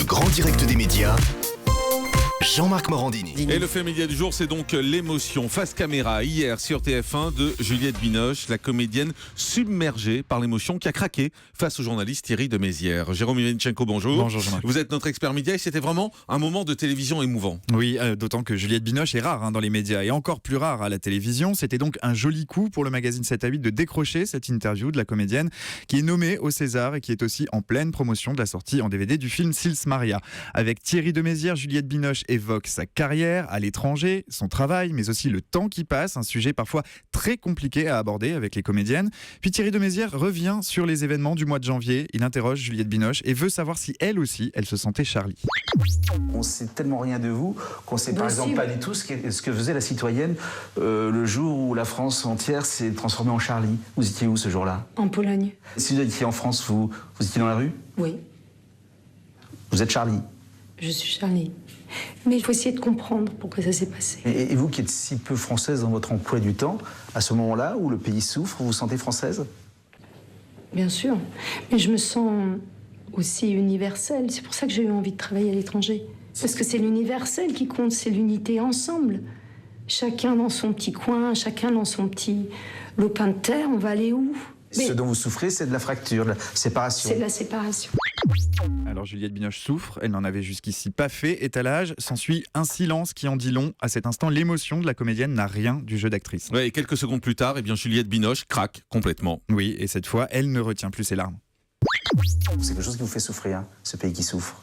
Le grand direct des médias, Jean-Marc Morandini. Et le fait média du jour, c'est donc l'émotion face caméra hier sur TF1 de Juliette Binoche, la comédienne submergée par l'émotion qui a craqué face au journaliste Thierry de Mézières. Jérôme Ivanichenko, bonjour. Bonjour Jean-Marc. Vous êtes notre expert média et c'était vraiment un moment de télévision émouvant. Oui, d'autant que Juliette Binoche est rare dans les médias et encore plus rare à la télévision. C'était donc un joli coup pour le magazine 7 à 8 de décrocher cette interview de la comédienne qui est nommée au César et qui est aussi en pleine promotion de la sortie en DVD du film Sils Maria. Avec Thierry de Mézières, Juliette Binoche évoque sa carrière à l'étranger, son travail, mais aussi le temps qui passe, un sujet parfois très compliqué à aborder avec les comédiennes. Puis Thierry de Mézières revient sur les événements du mois de janvier. Il interroge Juliette Binoche et veut savoir si elle aussi, elle se sentait Charlie. On sait tellement rien de vous qu'on sait par exemple pas du tout ce que faisait la citoyenne le jour où la France entière s'est transformée en Charlie. Vous étiez où ce jour-là? En Pologne. Si vous étiez en France, vous étiez dans la rue? Oui, Vous êtes Charlie. je suis Charlie. Mais il faut essayer de comprendre pourquoi ça s'est passé. Et vous qui êtes si peu française dans votre emploi du temps, à ce moment-là où le pays souffre, vous vous sentez française? Bien sûr. Mais je me sens aussi universelle. C'est pour ça que j'ai eu envie de travailler à l'étranger. Parce que c'est l'universel qui compte, c'est l'unité ensemble. Chacun dans son petit coin, chacun dans son petit lopin de terre, on va aller où? Ce dont vous souffrez, c'est de la fracture, de la séparation. C'est de la séparation. Alors Juliette Binoche souffre, elle n'en avait jusqu'ici pas fait. Étalage, s'ensuit un silence qui en dit long. À cet instant, l'émotion de la comédienne n'a rien du jeu d'actrice. Ouais, et quelques secondes plus tard, Juliette Binoche craque complètement. Oui, et cette fois, elle ne retient plus ses larmes. C'est quelque chose qui vous fait souffrir, hein, ce pays qui souffre,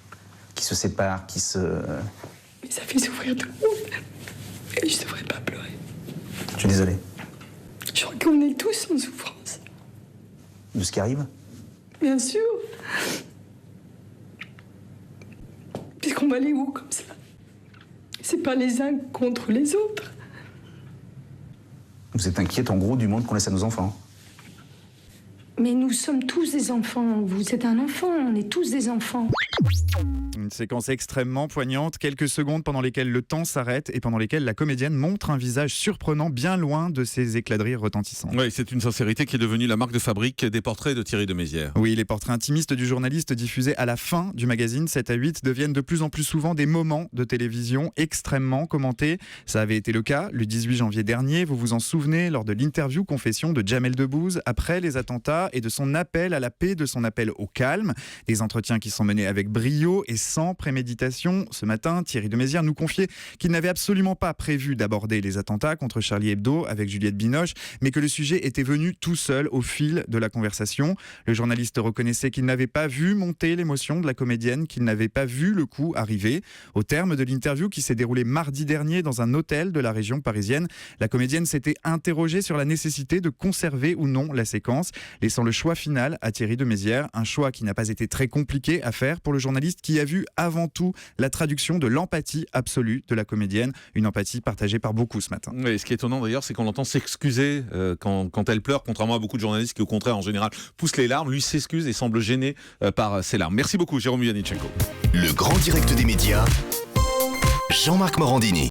qui se sépare, qui se... Mais ça fait souffrir tout le monde. Et je devrais pas pleurer. Je suis désolé. Je crois qu'on est tous en souffrance. De ce qui arrive? Bien sûr. Puisqu'on va aller où comme ça? C'est pas les uns contre les autres. Vous êtes inquiète en gros du monde qu'on laisse à nos enfants. Mais nous sommes tous des enfants. Vous êtes un enfant, on est tous des enfants. Une séquence extrêmement poignante, quelques secondes pendant lesquelles le temps s'arrête et pendant lesquelles la comédienne montre un visage surprenant bien loin de ses éclats de rire retentissants. Ouais, c'est une sincérité qui est devenue la marque de fabrique des portraits de Thierry de Mézières. Oui, les portraits intimistes du journaliste diffusés à la fin du magazine 7 à 8 deviennent de plus en plus souvent des moments de télévision extrêmement commentés. Ça avait été le cas le 18 janvier dernier, vous vous en souvenez, lors de l'interview confession de Jamel Debbouze après les attentats et de son appel à la paix, de son appel au calme. Des entretiens qui sont menés avec brio et sans préméditation. Ce matin, Thierry de Mézières nous confiait qu'il n'avait absolument pas prévu d'aborder les attentats contre Charlie Hebdo avec Juliette Binoche, mais que le sujet était venu tout seul au fil de la conversation. Le journaliste reconnaissait qu'il n'avait pas vu monter l'émotion de la comédienne, qu'il n'avait pas vu le coup arriver. Au terme de l'interview qui s'est déroulée mardi dernier dans un hôtel de la région parisienne, la comédienne s'était interrogée sur la nécessité de conserver ou non la séquence, laissant le choix final à Thierry de Mézières, un choix qui n'a pas été très compliqué à faire pour le journaliste qui a vu avant tout la traduction de l'empathie absolue de la comédienne, une empathie partagée par beaucoup ce matin. Oui, ce qui est étonnant d'ailleurs, c'est qu'on l'entend s'excuser quand elle pleure, contrairement à beaucoup de journalistes qui au contraire en général poussent les larmes. Lui s'excuse et semble gêné par ses larmes. Merci beaucoup Jérôme Ivanichenko. Le grand direct des médias, Jean-Marc Morandini.